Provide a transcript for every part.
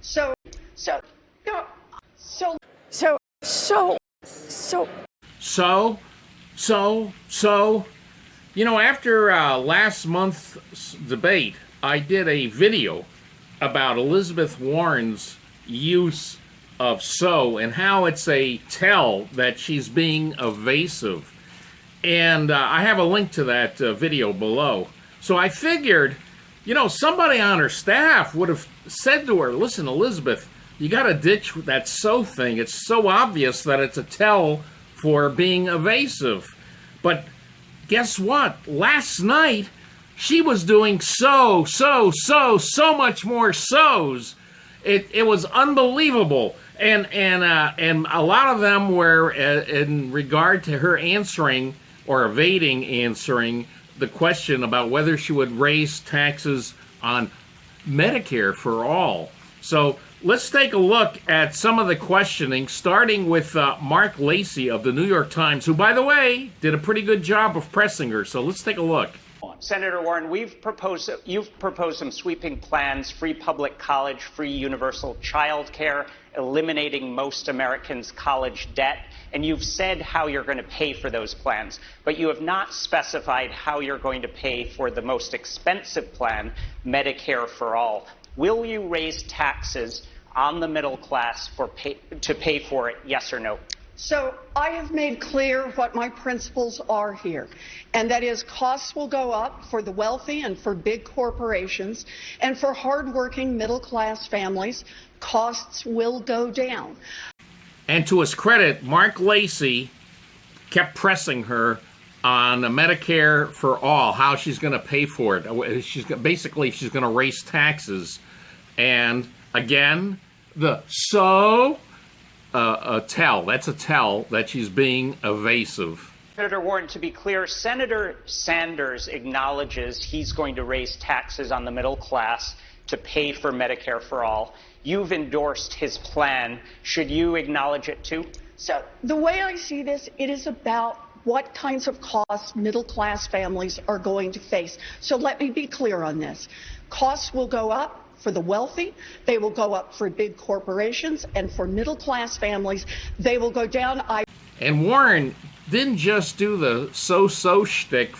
So, so, you know, so, after last month's debate, I did a video about Elizabeth Warren's use of so and how it's a tell that she's being evasive. And I have a link to that video below. So I figured, somebody on her staff would have said to her, listen, Elizabeth, you got to ditch that so thing. It's so obvious that it's a tell for being evasive. But guess what? Last night, she was doing so much more so's. It was unbelievable. And a lot of them were in regard to her answering or evading answering the question about whether she would raise taxes on Medicare for all. So let's take a look at some of the questioning, starting with Mark Lacey of the New York Times, who, by the way, did a pretty good job of pressing her. So let's take a look. Senator Warren, you've proposed some sweeping plans: free public college, free universal child care, eliminating most Americans' college debt, and you've said how you're going to pay for those plans, but you have not specified how you're going to pay for the most expensive plan, Medicare for All. Will you raise taxes on the middle class to pay for it, yes or no? so I have made clear what my principles are here, and that is costs will go up for the wealthy and for big corporations, and for hardworking middle-class families, costs will go down. And to his credit, Mark Lacey kept pressing her on Medicare for All, how she's going to pay for it. She's going to raise taxes. And again, the tell. That's a tell that she's being evasive. Senator Warren, to be clear, Senator Sanders acknowledges he's going to raise taxes on the middle class to pay for Medicare for All. You've endorsed his plan. Should you acknowledge it too? So the way I see this, it is about what kinds of costs middle-class families are going to face. So let me be clear on this. Costs will go up for the wealthy, they will go up for big corporations, and for middle-class families, they will go down. And Warren didn't just do the so shtick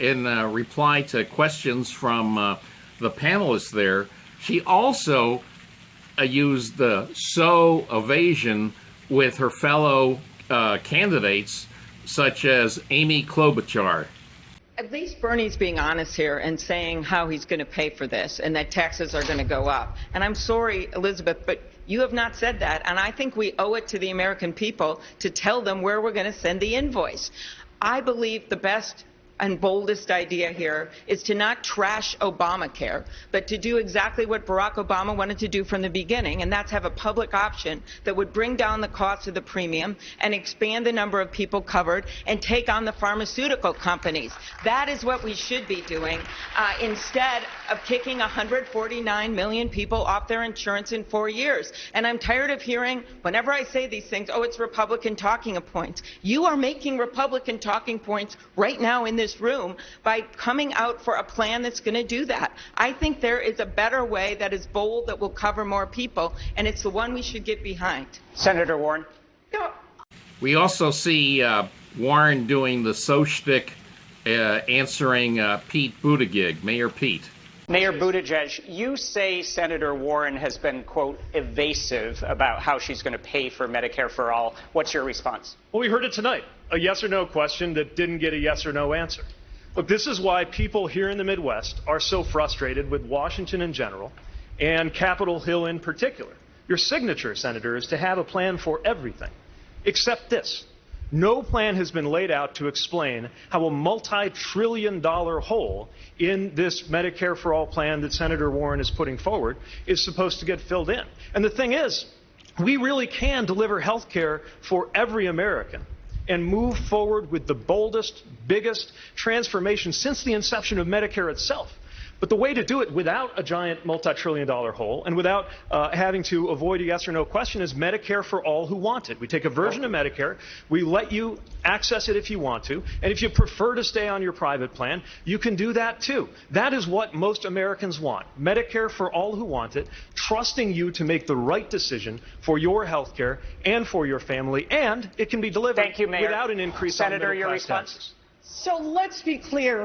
in reply to questions from the panelists there. She also used the so evasion with her fellow candidates, such as Amy Klobuchar. At least Bernie's being honest here and saying how he's going to pay for this and that taxes are going to go up. And I'm sorry, Elizabeth, but you have not said that. And I think we owe it to the American people to tell them where we're going to send the invoice. I believe the best and boldest idea here is to not trash Obamacare, but to do exactly what Barack Obama wanted to do from the beginning, and that's have a public option that would bring down the cost of the premium and expand the number of people covered and take on the pharmaceutical companies. That is what we should be doing instead of kicking 149 million people off their insurance in 4 years. And I'm tired of hearing, whenever I say these things, oh, it's Republican talking points. You are making Republican talking points right now in this room by coming out for a plan that's going to do that. I think there is a better way that is bold, that will cover more people, and it's the one we should get behind. Senator Warren. We also see Warren doing the so shtick answering Pete Buttigieg, Mayor Pete. Mayor Buttigieg, you say Senator Warren has been, quote, evasive about how she's going to pay for Medicare for All. What's your response? Well, we heard it tonight, a yes or no question that didn't get a yes or no answer. Look, this is why people here in the Midwest are so frustrated with Washington in general and Capitol Hill in particular. Your signature, Senator, is to have a plan for everything, except this. No plan has been laid out to explain how a multi-trillion-dollar hole in this Medicare for All plan that Senator Warren is putting forward is supposed to get filled in. And the thing is, we really can deliver health care for every American and move forward with the boldest, biggest transformation since the inception of Medicare itself. But the way to do it without a giant multi-trillion-dollar hole and without having to avoid a yes or no question is Medicare for all who want it. We take a version of Medicare, we let you access it if you want to, and if you prefer to stay on your private plan, you can do that too. That is what most Americans want. Medicare for all who want it, trusting you to make the right decision for your health care and for your family, and it can be delivered without an increase on middle-class taxes. So let's be clear.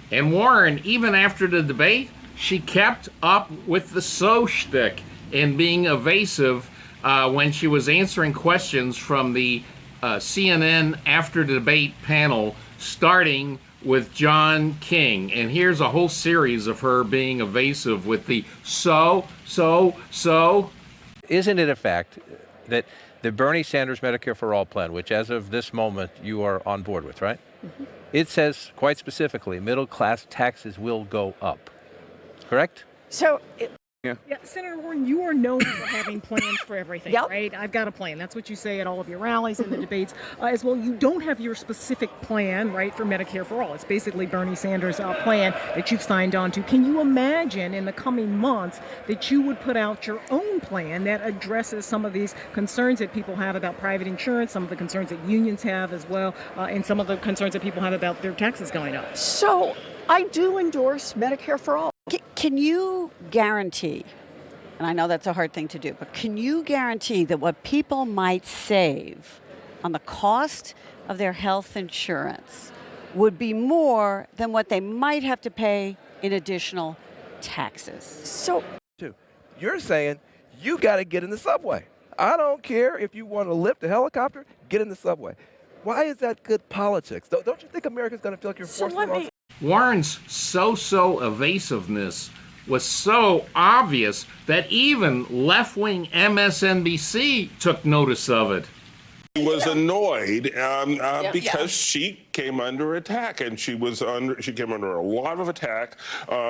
And Warren, even after the debate, she kept up with the shtick and being evasive when she was answering questions from the CNN after debate panel, starting with John King. And here's a whole series of her being evasive with the so. Isn't it a fact that the Bernie Sanders Medicare for All plan, which as of this moment you are on board with, right? Mm-hmm. It says quite specifically, middle-class taxes will go up, correct? So, Yeah, Senator Warren, you are known for having plans for everything, right? I've got a plan. That's what you say at all of your rallies and the debates as well. You don't have your specific plan, right, for Medicare for All. It's basically Bernie Sanders' plan that you've signed on to. Can you imagine in the coming months that you would put out your own plan that addresses some of these concerns that people have about private insurance, some of the concerns that unions have as well, and some of the concerns that people have about their taxes going up? So I do endorse Medicare for all. can you guarantee, and I know that's a hard thing to do, but can you guarantee that what people might save on the cost of their health insurance would be more than what they might have to pay in additional taxes? So you're saying you got to get in the subway. I don't care if you want to lift a helicopter, get in the subway. Why is that good politics? Don't you think America's going to feel like you're forcing them on? Warren's so evasiveness was so obvious that even left-wing MSNBC took notice of it. She was annoyed because she came under attack, and she came under a lot of attack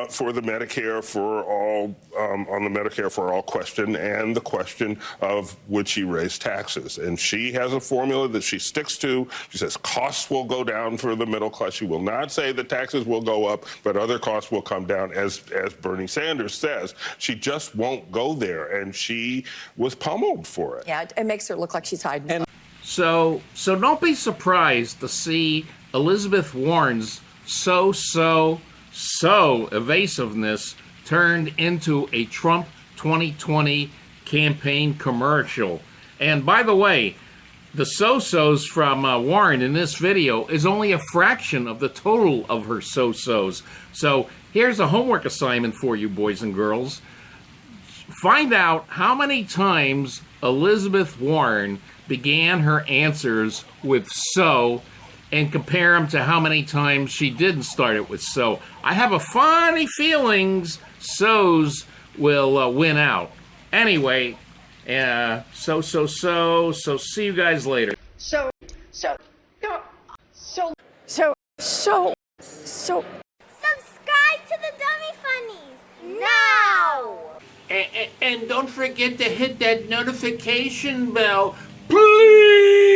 for the Medicare for All on the Medicare for All question and the question of would she raise taxes. And she has a formula that she sticks to. She says costs will go down for the middle class. She will not say that taxes will go up, but other costs will come down, as Bernie Sanders says. She just won't go there, and she was pummeled for it. Yeah, it makes her look like she's hiding. So don't be surprised to see Elizabeth Warren's so evasiveness turned into a Trump 2020 campaign commercial. And by the way, the so-sos from Warren in this video is only a fraction of the total of her so-sos. So here's a homework assignment for you, boys and girls. Find out how many times Elizabeth Warren began her answers with so, and compare them to how many times she didn't start it with so. I have a funny feelings so's will win out. Anyway, so see you guys later. So. Subscribe to the Dummy Funnies now! And don't forget to hit that notification bell, please!